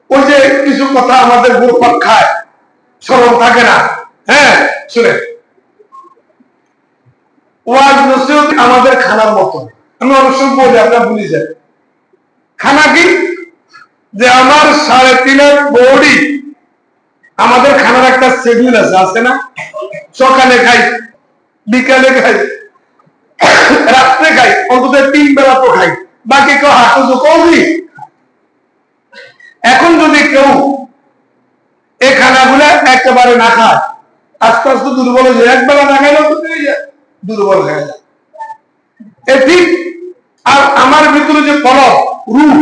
ওই যে কিছু কথা আমাদের গোপাল খায়, স্মরণ থাকে না। হ্যাঁ, শুনে ওয়াজ নসিহত আমাদের খানার মতো। আমি অবশ্যই বলি, আপনার ভুলে যায় খানা কি, যে আমার 3.5 বডি, আমাদের খানার একটা শিডিউল আছে না? সকালে খাই, বিকালে খাই, রাত্রে খাই, অন্তত 3 বেলা তো খাই, বাকি কেউ হাঁটু কৌলি। এখন যদি কেউ এই খানাগুলো একেবারে না খায়, আস্তে আস্তে দুর্বল হয়ে যায়। একবেলা না খাইলেও তো দুর্বল হয়ে যায়, এ ঠিক। আর আমার ভিতরে যে কলম রূপ,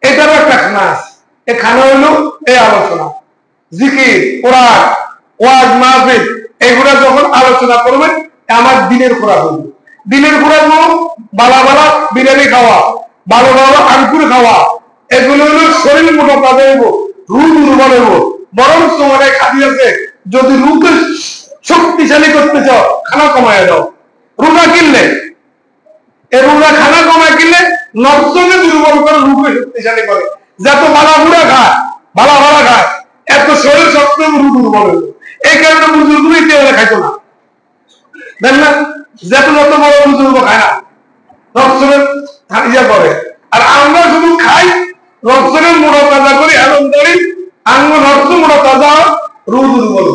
এটারও একটা খানা আছে। এই খানা হইল এই আলোচনা, জিকির, কোরআন, ওয়াজ, মাহফিল, এগুলা যখন আলোচনা করবেন, আমার দিনের খোরাক হইল। দিনের খোরাক বালা বালা বিরিয়ানি খাওয়া, ভালো ভালো আঙ্কুর খাওয়া, এগুলো হলো শরীর মোটা তাজা হইব, রূপ দুর্বল হইব। বরং তোমার খাদি আছে, যদি রূপকে শক্তিশালী করতে চাও, খানা কমায় দাও। রোজা কিনলে, এই রোজা খানা কমায় কিনলে নফসকে দুর্বল করে, রূপে শক্তিশালী করে। যত বালা বুড়া খায়, বালা ভালা খায়, এত শরীর শক্ত রূপ দুর্বল হইল। এই কারণে বুজুর্গই তেলে খাইতো না, দেখ না? যত যত বড় বুজুর্গ খায় না, নফসের ইয়া করে। আর আমরা শুধু খাই, নফসের মোটা তাজা করি, আনন্দ করি, আঙ্গ নফস মোটা তাজা, রূপ দুর্বল।